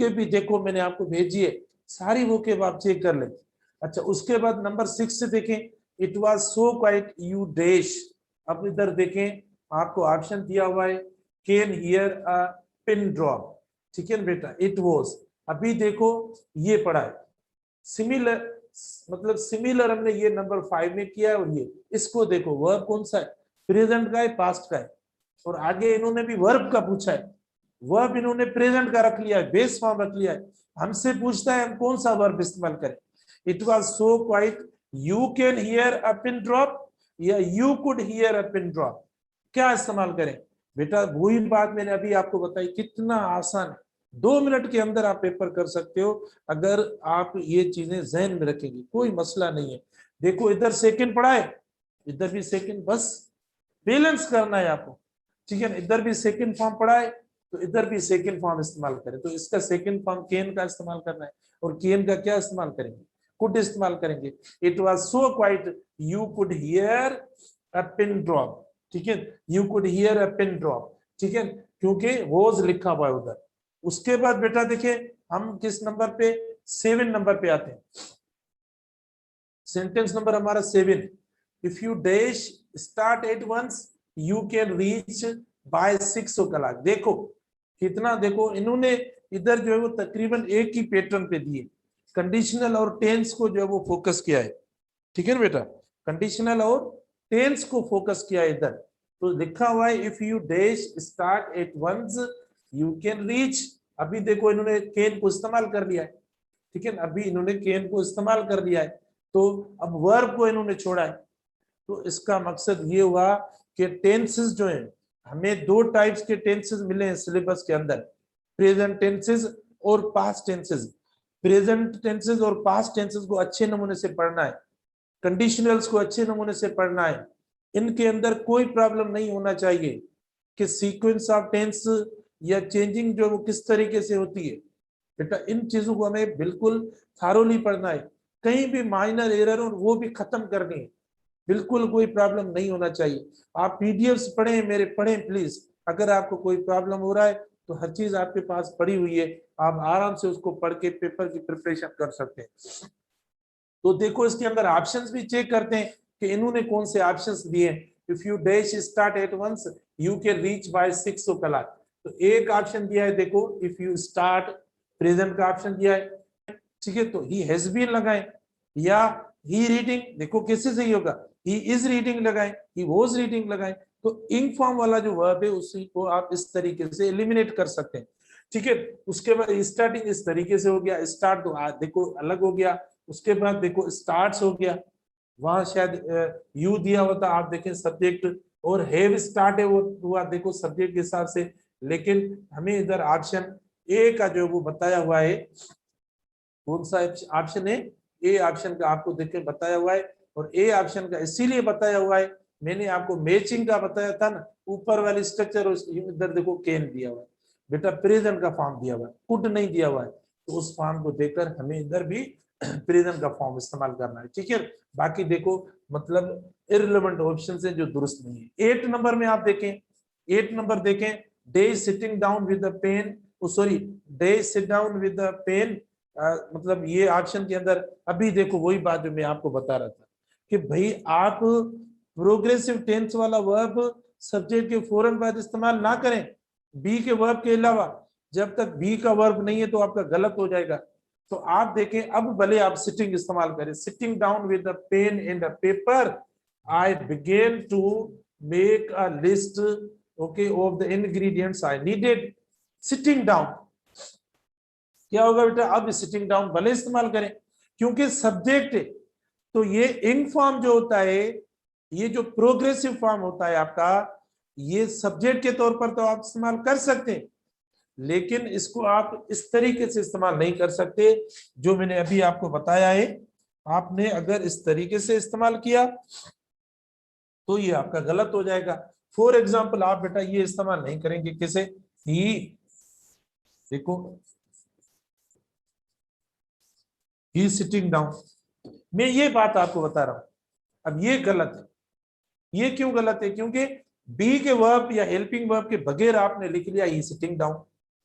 वोके भी देखो मैंने आपको भेजी है, सारी वोके आप चेक कर लें। अच्छा, उसके बाद नंबर 6 से देखें, it was so quiet you dash. अब इधर देखें, आपको ऑप्शन दिया हुआ है, can hear a pin drop. ठीक है बेटा, इट वाज। अभी देखो ये पढ़ा है सिमिलर, मतलब सिमिलर हमने ये नंबर 5 में किया है। और ये इसको देखो, वर्ब कौन सा है, प्रेजेंट का है, पास्ट का है। और आगे इन्होंने भी वर्ब का पूछा है, वर्ब इन्होंने प्रेजेंट का रख लिया है, बेस फॉर्म रख लिया है। हमसे पूछता है हम कौन सा वर्ब इस्तेमाल करें। It was so quiet you can hear a pin drop या you could hear a pin drop, क्या इस्तेमाल करें बेटा। वही बात मैंने अभी आपको बताई, कितना आसान है, 2 मिनट के अंदर आप पेपर कर सकते हो अगर आप ये चीजें जहन में रखेंगे, कोई मसला नहीं है। देखो इधर सेकंड पढ़ा है, इधर भी सेकंड, बस बैलेंस करना है आपको। ठीक है ना, इधर भी सेकंड फॉर्म पढ़ा है तो इधर भी सेकंड फॉर्म इस्तेमाल करें। तो इसका सेकंड फॉर्म कैन का इस्तेमाल करना है, और कैन का क्या इस्तेमाल करेंगे, कुड इस्तेमाल करेंगे। It was so quiet you could hear a pin drop. ठीक है, you could hear a pin drop. ठीक है, क्योंकि वॉज लिखा हुआ है उधर। उसके बाद बेटा देखिए हम किस नंबर पे, 7 नंबर पे आते हैं। सेंटेंस नंबर हमारा 7, if you dash start at once you can reach by 6 o'clock। देखो कितना, देखो इन्होंने इधर जो है वो तकरीबन एक ही पैटर्न पे दिए, कंडीशनल और टेंस को जो है वो फोकस किया है। ठीक है ना बेटा, कंडीशनल और टेंस को फोकस किया है इधर। तो लिखा हुआ है if you dash start at once you can reach. अभी देखो इन्होंने कैन को इस्तेमाल कर लिया है। ठीक है ना, अभी इन्होंने कैन को इस्तेमाल कर लिया है, तो अब वर्ब को इन्होंने छोड़ा है। तो इसका मकसद ये हुआ कि टेंसेस जो है, हमें 2 टाइप्स के टेंसेस मिले हैं सिलेबस के अंदर, प्रेजेंट टेंसेस और पास्ट टेंसेस। प्रेजेंट टेंसेस और पास्ट टेंसेस को अच्छे नमूने से पढ़ना है, कंडीशनल्स को अच्छे नमूने से पढ़ना है। इनके अंदर कोई प्रॉब्लम नहीं होना चाहिए कि सीक्वेंस ऑफ टेंस या चेंजिंग जो वो किस तरीके से होती है। बेटा इन चीजों को हमें बिल्कुल थारोली पढ़ना है, कहीं भी माइनर एरर और वो भी खत्म करनी है, बिल्कुल कोई प्रॉब्लम नहीं होना चाहिए। आप पीडीएफ्स पढ़ें, मेरे पढ़ें प्लीज। अगर आपको कोई प्रॉब्लम हो रहा है तो हर चीज आपके पास पड़ी हुई है, आप आराम से उसको पढ़ के पेपर की प्रिपरेशन कर सकते हैं। तो देखो इसके अंदर ऑप्शंस भी चेक करते हैं कि इन्होंने कौन से ऑप्शंस दिए हैं। If you dash start at once you can reach by 6 o'clock। तो एक ऑप्शन दिया है, देखो इफ यू स्टार्ट, प्रेजेंट का ऑप्शन दिया है। ठीक है, तो ही हैज बीन लगाएं या ही रीडिंग, देखो कैसे सही होगा, ही इज रीडिंग लगाएं, ही वाज रीडिंग लगाएं। तो इंग फॉर्म वाला जो वर्ब है उसी को आप इस तरीके से एलिमिनेट कर सकते हैं। ठीक है, उसके बाद स्टार्टिंग इस तरीके से हो गया, स्टार्ट तो देखो अलग हो गया। उसके बाद देखो स्टार्ट्स हो गया, वहां शायद यू दिया होता, आप देखें सब्जेक्ट, और हैव स्टार्ट है वो हुआ देखो सब्जेक्ट के हिसाब से। लेकिन हमें इधर ऑप्शन ए का जो वो बताया हुआ है, कौन सा ऑप्शन है, ए ऑप्शन का आपको देख के बताया हुआ है। और ए ऑप्शन का इसीलिए बताया हुआ है, मैंने आपको मैचिंग का बताया था ना, ऊपर वाली स्ट्रक्चर, इधर देखो कैन दिया हुआ है बेटा, प्रेजेंट का फॉर्म दिया हुआ है, कुड नहीं दिया हुआ है। तो उस फॉर्म को देखकर हमें इधर भी प्रेजेंट का फॉर्म इस्तेमाल करना है। ठीक है, बाकी देखो मतलब इररिलेवेंट ऑप्शन है जो दुरुस्त नहीं है। 8 नंबर में आप देखें, 8 नंबर देखें, day sitting down with the pen, sorry day sit down with the pen. मतलब ये ऑप्शन के अंदर अभी देखो वही बात जो मैं आपको बता रहा था कि भाई आप प्रोग्रेसिव टेंस वाला वर्ब सब्जेक्ट के फौरन बाद इस्तेमाल ना करें, बी के वर्ब के अलावा। जब तक बी का वर्ब नहीं है तो आपका गलत हो जाएगा। तो आप देखें, अब भले आप सिटिंग इस्तेमाल करें, sitting down with the pen and the paper I began to make a list okay of the ingredients I needed. Sitting down क्या होगा बेटा, अब सिटिंग डाउन भले इस्तेमाल करें क्योंकि सब्जेक्ट है। तो ये इंग फॉर्म जो होता है, ये जो प्रोग्रेसिव फॉर्म होता है आपका, ये सब्जेक्ट के तौर पर तो आप इस्तेमाल कर सकते हैं, लेकिन इसको आप इस तरीके से इस्तेमाल नहीं कर सकते जो मैंने अभी आपको बताया है। आपने अगर इस तरीके से इस्तेमाल किया तो ये आपका गलत हो जाएगा। फॉर एग्जाम्पल आप बेटा ये इस्तेमाल नहीं करेंगे, किसे, ही, देखो ही सिटिंग डाउन, मैं ये बात आपको बता रहा हूं। अब ये गलत है, ये क्यों गलत है, क्योंकि बी के वर्ब या हेल्पिंग वर्ब के बगैर आपने लिख लिया ही सिटिंग डाउन।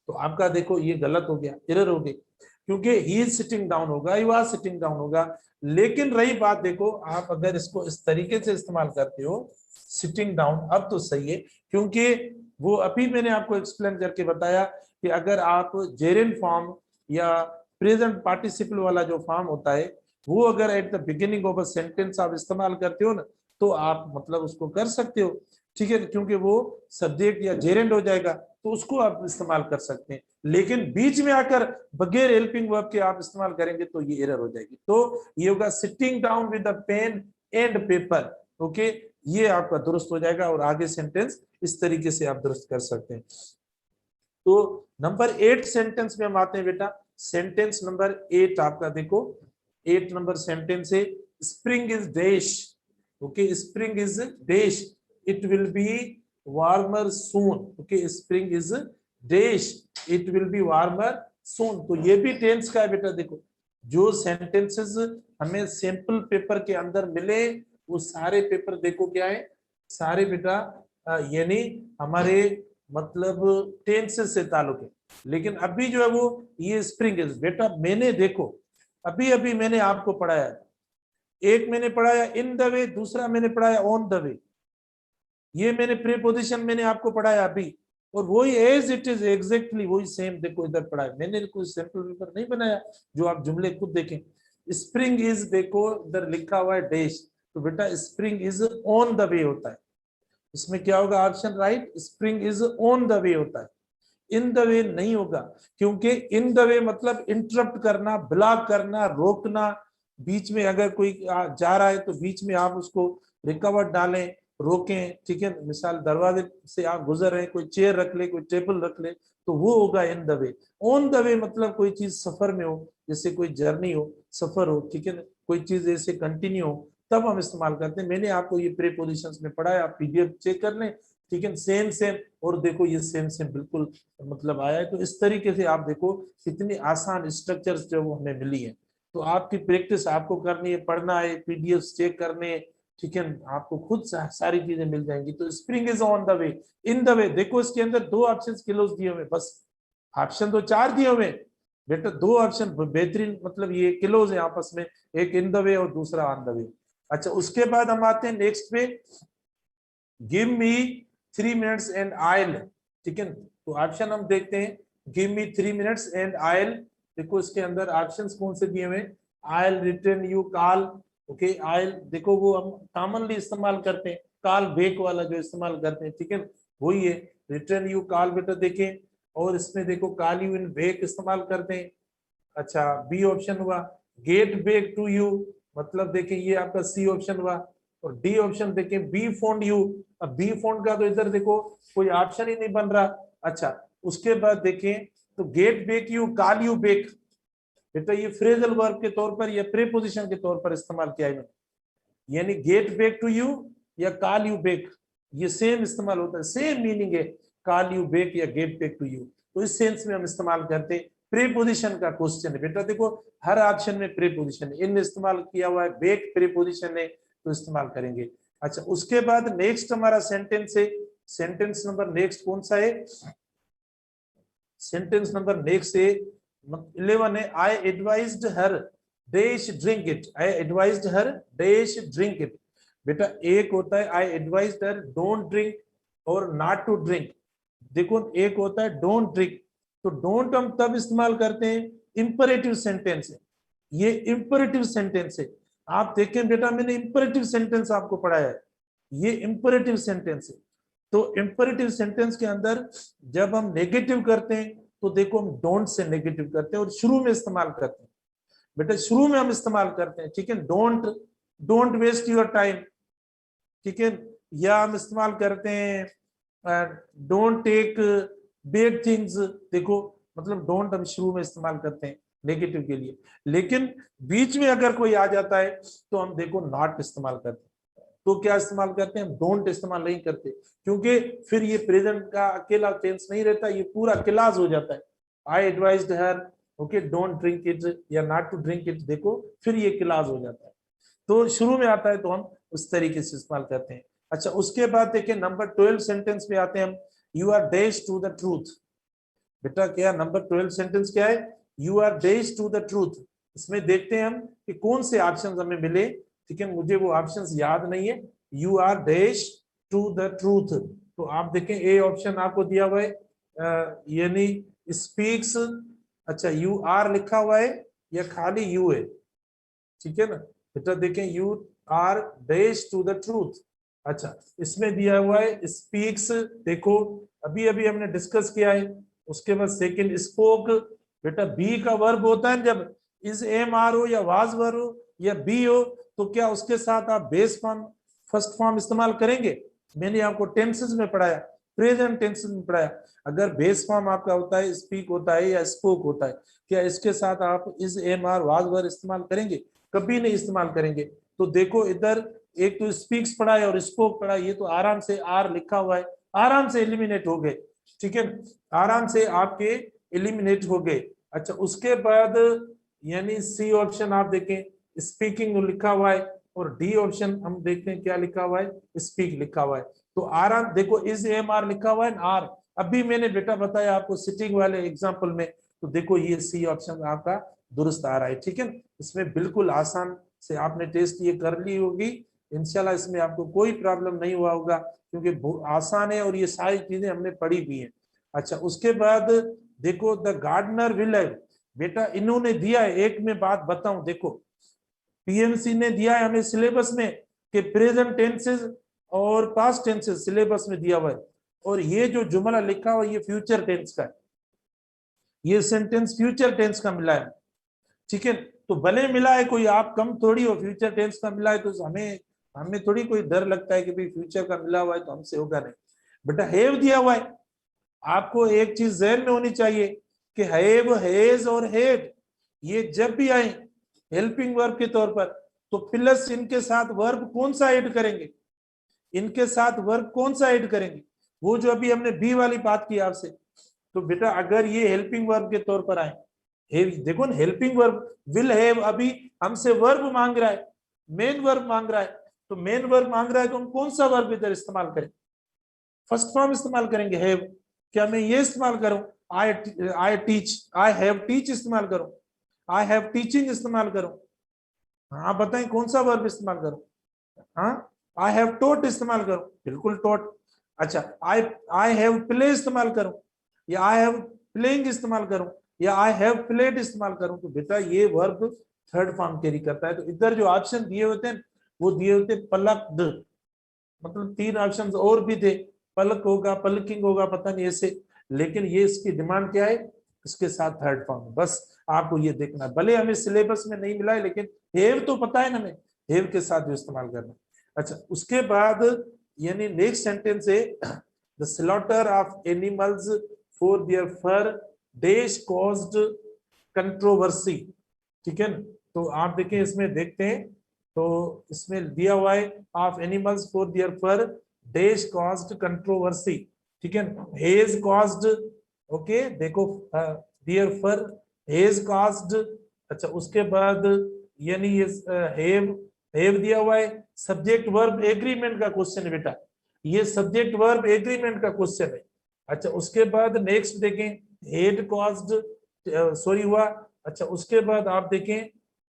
तो आपका देखो ये गलत हो गया, एरर हो गई, क्योंकि ही इज सिटिंग डाउन होगा, यू आर सिटिंग डाउन होगा। लेकिन रही बात, देखो आप अगर इसको इस तरीके से इस्तेमाल करते हो सिटिंग डाउन, अब तो सही है, क्योंकि वो अभी मैंने आपको एक्सप्लेन करके बताया कि अगर आप जेरेंड फॉर्म या प्रेजेंट पार्टिसिपल वाला जो फॉर्म होता है वो अगर at the beginning of a sentence आप इस्तेमाल करते हो ना, तो आप मतलब उसको कर सकते हो, ठीक है, क्योंकि वो सब्जेक्ट या जेरेंड हो जाएगा, तो उसको आप इस्तेमाल कर सकते हैं। लेकिन बीच में आकर बगैर हेल्पिंग वर्ब के आप इस्तेमाल करेंगे तो ये एरर हो जाएगी। तो ये होगा sitting down with the pen and paper, okay, ये आपका दुरुस्त हो जाएगा और आगे सेंटेंस इस तरीके से आप दुरुस्त कर सकते हैं। तो नंबर 8 सेंटेंस में हम आते हैं बेटा। सेंटेंस नंबर 8 आपका देखो, 8 नंबर सेंटेंस है spring is dash, okay, spring is dash, it will be warmer soon, okay, spring is dash, it will be warmer soon. तो ये भी टेंस का है बेटा। देखो जो सेंटेंसेस हमें सैंपल पेपर के अंदर मिले वो सारे पेपर देखो क्या है, सारे बेटा यानी हमारे मतलब टेंसेस से ताल्लुक है। लेकिन अभी जो है वो ये स्प्रिंग इज, बेटा मैंने देखो अभी अभी मैंने आपको पढ़ाया, एक मैंने पढ़ाया इन द वे, दूसरा मैंने पढ़ाया ऑन द वे, ये मैंने प्रीपोजिशन मैंने आपको पढ़ाया अभी, और वही एज इट इज एग्जैक्टली वही सेम देखो इधर पढ़ाया मैंने, कोई सैंपल पेपर नहीं बनाया जो आप जुमले खुद देखें। स्प्रिंग इज देखो इधर लिखा हुआ है डैश, तो बेटा spring is on the way होता है, इसमें क्या होगा option right, spring is on the way होता है, इन द वे नहीं होगा, क्योंकि इन द वे मतलब इंटरप्ट करना, ब्लॉक करना, रोकना, बीच में अगर कोई जा रहा है तो बीच में आप उसको रिकवर डालें, रोकें, ठीक है, मिसाल दरवाजे से आप गुजर रहे हैं, कोई चेयर रख ले, कोई टेबल रख ले, तो वो होगा in the way. On the way मतलब कोई चीज सफर में हो, जैसे कोई जर्नी हो, सफर हो, ठीक है, कोई चीज ऐसे कंटिन्यू हो, तब हम इस्तेमाल करते हैं। मैंने आपको ये प्रीपोजिशंस में पढ़ा है, आप पीडीएफ चेक कर लें, ठीक है, सेम सेम, और देखो ये सेम सेम बिल्कुल मतलब आया है। तो इस तरीके से आप देखो कितनी आसान स्ट्रक्चर्स जो वो हमें मिली है। तो आपकी प्रैक्टिस आपको करनी है, पढ़ना है, पीडीएफ चेक करने, ठीक है, आपको खुद सारी चीजें मिल जाएंगी। तो spring is on the way, in the way, देखो इसके अंदर दो ऑप्शन क्लोज दिए हुए, बस ऑप्शन तो 4 दिए हुए बेटा, दो ऑप्शन बेहतरीन मतलब ये क्लोज है आपस में, एक इन द वे और दूसरा ऑन द वे। अच्छा उसके बाद हम आते हैं नेक्स्ट पे, give me 3 minutes and oil, ठीक है, तो ऑप्शन हम देखते हैं, give me 3 minutes and oil, देखो इसके अंदर ऑप्शंस कौन से दिए हुए, oil return you call, okay, oil देखो वो हम कॉमनली इस्तेमाल करते हैं, कॉल बैक वाला जो इस्तेमाल करते हैं, ठीक है, वही है रिटर्न यू कॉल बेटा देखें, और इसमें देखो कॉल यू इन बैक इस्तेमाल करते हैं। अच्छा बी ऑप्शन हुआ, गेट बैक टू यू, मतलब देखें ये आपका सी ऑप्शन हुआ, और डी ऑप्शन देखें बी फोन यू, अब बी फोन का तो इधर देखो कोई ऑप्शन ही नहीं बन रहा। अच्छा उसके बाद देखें तो get back you call you back, बेटा ये फ्रेजल वर्ब के तौर पर या प्रीपोजिशन के तौर पर इस्तेमाल किया है, यानी गेट बैक टू यू या कॉल यू बैक, ये सेम इस्तेमाल होता है, सेम मीनिंग है, कॉल यू बैक या गेट बैक टू यू, तो इस सेंस में हम इस्तेमाल करते हैं। प्रीपोजिशन का क्वेश्चन है बेटा, देखो हर ऑप्शन में प्रीपोजिशन है, इन इस्तेमाल किया हुआ है, बैक प्रीपोजिशन है तो इस्तेमाल करेंगे। अच्छा उसके बाद नेक्स्ट हमारा सेंटेंस है, सेंटेंस नंबर नेक्स्ट कौन सा है, सेंटेंस नंबर नेक्स्ट है 11 है, I advised her dash drink it, I advised her dash drink it, बेटा एक होता है I advised her don't drink और नॉट टू ड्रिंक, देखो एक होता है डोंट ड्रिंक, तो डोंट हम तब इस्तेमाल करते हैं इंपरेटिव सेंटेंस है, ये इंपरेटिव सेंटेंस है, आप देखें बेटा मैंने इंपरेटिव सेंटेंस आपको पढ़ाया है, ये इंपरेटिव सेंटेंस है। तो इंपरेटिव सेंटेंस के अंदर जब हम नेगेटिव करते हैं तो देखो हम डोंट से नेगेटिव करते हैं और शुरू में इस्तेमाल करते हैं, बेटा शुरू में हम इस्तेमाल करते हैं, ठीक है, don't, don't waste your time, ठीक है, या हम इस्तेमाल करते हैं डोंट टेक बैड थिंग्स, देखो मतलब डोंट हम शुरू में इस्तेमाल करते हैं नेगेटिव के लिए, लेकिन बीच में अगर कोई आ जाता है तो हम देखो नॉट इस्तेमाल करते हैं, तो क्या इस्तेमाल करते हैं हम डोंट इस्तेमाल नहीं करते, क्योंकि फिर ये प्रेजेंट का अकेला टेंस नहीं रहता, ये पूरा क्लास हो जाता है, I advised her, okay, don't drink it या नॉट टू ड्रिंक इट, देखो फिर ये क्लास हो जाता है, तो शुरू में आता है तो हम उस तरीके से इस्तेमाल करते हैं। अच्छा उसके बाद देखिए नंबर 12 सेंटेंस पे आते हैं हम, you are dash to the truth, बेटा क्या नंबर 12 सेंटेंस क्या है, you are days to the truth. इसमें देखते हैं हम कि कौन से ऑप्शंस हमें मिले, ठीक है, मुझे वो ऑप्शंस याद नहीं है। You are days to the truth, तो आप देखें ए ऑप्शन आपको दिया हुआ है, यानी स्पीक्स। अच्छा यू आर लिखा हुआ है या खाली यू है, ठीक है ना बेटा, देखें you are days to the truth. अच्छा इसमें दिया हुआ है स्पीक्स, देखो अभी अभी हमने डिस्कस किया है। उसके बाद सेकंड स्पोक, बेटा बी का वर्ब होता है जब इज एम आर हो या वाज वर्ब हो या बी हो, तो क्या उसके साथ आप बेस फॉर्म फर्स्ट फॉर्म इस्तेमाल करेंगे। मैंने आपको टेंसेस में पढ़ाया, प्रेजेंट टेंसेस में पढ़ाया, अगर बेस फॉर्म आपका होता है स्पीक होता है या स्पोक होता है, क्या इसके साथ आप is am are was verb इस्तेमाल करेंगे, कभी नहीं इस्तेमाल करेंगे। तो देखो इधर एक तो स्पीक्स पढ़ा है और स्पोक पढ़ा है, ये तो आराम से आर लिखा हुआ है, आराम से एलिमिनेट हो गए, ठीक है, आराम से आपके एलिमिनेट हो गए। अच्छा उसके बाद यानी सी ऑप्शन आप देखें स्पीकिंग लिखा हुआ है, और डी ऑप्शन हम देखते हैं क्या लिखा हुआ है, स्पीक लिखा हुआ है। तो आराम देखो इज एम आर लिखा हुआ है आर, अभी मैंने बेटा बताया आपको सिटिंग वाले एग्जाम्पल में, तो देखो ये सी ऑप्शन आपका दुरुस्त आ रहा है, ठीक है। इसमें बिल्कुल आसान से आपने टेस्ट ये कर ली होगी, इंशाल्लाह इसमें आपको कोई प्रॉब्लम नहीं हुआ होगा, क्योंकि आसान है और ये सारी चीजें हमने पढ़ी भी हैं। अच्छा उसके बाद देखो द गार्डनर विल हैव, बेटा इन्होंने दिया है, एक में बात बताऊं, देखो पीएमसी ने दिया है हमें सिलेबस में कि प्रेजेंट टेंसेस और पास्ट टेंसेस सिलेबस में दिया हुआ है, और ये जो जुमला लिखा हुआ है ये फ्यूचर टेंस का है, ये सेंटेंस फ्यूचर टेंस का मिला है, ठीक है। तो भले मिला है, कोई आप कम थोड़ी हो, फ्यूचर टेंस का मिला है तो हमें हमें थोड़ी कोई डर लगता है कि भाई फ्यूचर का मिला हुआ है तो हमसे होगा नहीं, बेटा हैव दिया हुआ है। आपको एक चीज जहन में होनी चाहिए कि हैव, हैज और हैड ये जब भी आए हेल्पिंग वर्ब के तौर पर, तो प्लस इनके साथ वर्ब कौन सा ऐड करेंगे, इनके साथ वर्ब कौन सा ऐड करेंगे, वो जो अभी हमने बी वाली बात की आपसे। तो बेटा अगर ये हेल्पिंग वर्ब के तौर पर आए, देखो ना हेल्पिंग वर्ब विल हैव अभी हमसे वर्ब मांग रहा है, मेन वर्ब मांग रहा है, तो मेन वर्ब मांग रहा है तो हम कौन सा वर्ब इधर इस्तेमाल करें, फर्स्ट फॉर्म इस्तेमाल करेंगे हैव। क्या मैं ये इस्तेमाल करूं I teach, I have teach इस्तेमाल करूं, आई हैव टीचिंग इस्तेमाल करूं, हाँ बताएं कौन सा वर्ब इस्तेमाल करूं, हाँ आई हैव टॉट इस्तेमाल करूं, बिल्कुल टॉट। अच्छा आई आई हैव प्ले इस्तेमाल करूं, या आई हैव प्लेइंग इस्तेमाल करूं, या आई हैव प्लेड इस्तेमाल करूं, तो बेटा ये वर्ब थर्ड फॉर्म कैरी करता है। तो इधर जो ऑप्शन दिए होते हैं वो दिए होते पलक्ड, मतलब 3 ऑप्शन और भी थे, पलक होगा, पलकिंग होगा, पता नहीं ऐसे, लेकिन ये इसकी डिमांड क्या है, इसके साथ थर्ड फॉर्म, बस आपको ये देखना है। भले हमें सिलेबस में नहीं मिला है लेकिन हेव तो पता है ना, हमें हेव के साथ जो इस्तेमाल करना। अच्छा उसके बाद यानी नेक्स्ट सेंटेंस है the slaughter of animals for their fur dash caused controversy, ठीक है ना। तो आप देखें इसमें देखते हैं, तो इसमें दिया हुआ है of animals for their fur dash caused controversy, ठीक है, हेज कॉज्ड, ओके देखो देयर फर हेज कॉज्ड। अच्छा उसके बाद यानी ये हैव दिया हुआ है, सब्जेक्ट वर्ब एग्रीमेंट का क्वेश्चन है बेटा, ये सब्जेक्ट वर्ब एग्रीमेंट का क्वेश्चन है। अच्छा उसके बाद नेक्स्ट देखें हेड कॉज्ड, सॉरी हुआ। अच्छा उसके बाद आप देखें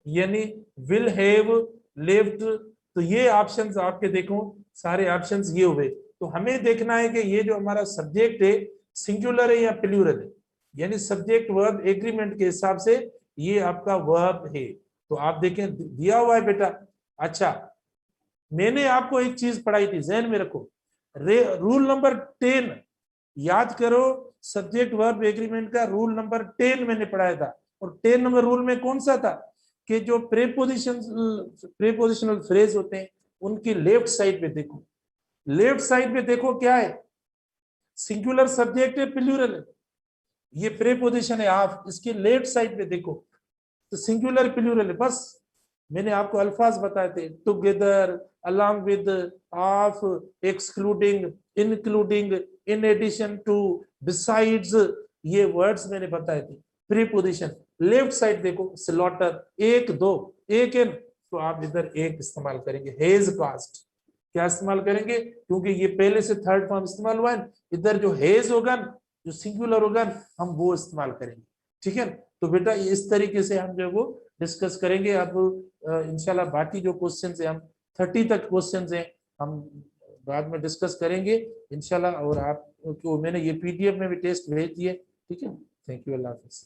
यानी विल हैव लेफ्ट, तो ये ऑप्शंस आपके देखो सारे ऑप्शंस ये हुए। तो हमें देखना है कि ये जो हमारा सब्जेक्ट है सिंगुलर है या प्लूरल है, यानी सब्जेक्ट वर्ब एग्रीमेंट के हिसाब से ये आपका वर्ब है। तो आप देखें दिया हुआ है बेटा। अच्छा मैंने आपको एक चीज पढ़ाई थी, जहन में रखो, रूल नंबर 10 याद करो, सब्जेक्ट वर्ब एग्रीमेंट का रूल नंबर 10 मैंने पढ़ाया था, और 10 नंबर रूल में कौन सा था कि जो प्रेपोजिशनल फ्रेज होते हैं उनकी लेफ्ट साइड पे देखो, लेफ्ट साइड पे देखो क्या है, सिंगुलर सब्जेक्ट है प्लूरल है, ये प्रेपोजिशन है आप, इसके लेफ्ट साइड पे देखो तो सिंगुलर प्लूरल है, बस मैंने आपको अल्फाज बताए थे, together, along with, of, excluding, including, in addition to, besides, ये वर्ड्स मैंने बताए थे। प्रीपोजिशन लेफ्ट साइड देखो, स्लॉटर, एक दो, एक इन, तो आप इधर एक इस्तेमाल करेंगे, हेज कास्ट, क्या इस्तेमाल करेंगे, क्योंकि ये पहले से थर्ड फॉर्म इस्तेमाल हुआ है, इधर जो हेज होगा जो सिंगुलर होगा हम वो इस्तेमाल करेंगे, ठीक है। तो बेटा इस तरीके से हम जो है वो डिस्कस करेंगे। अब इंशाल्लाह बाकी जो क्वेश्चन है हम 30 तक क्वेश्चन है हम बाद में डिस्कस करेंगे इंशाल्लाह। और आप मैंने ये PDF में भी टेस्ट भेज दिए, ठीक है। Thank you, Allah Hafiz.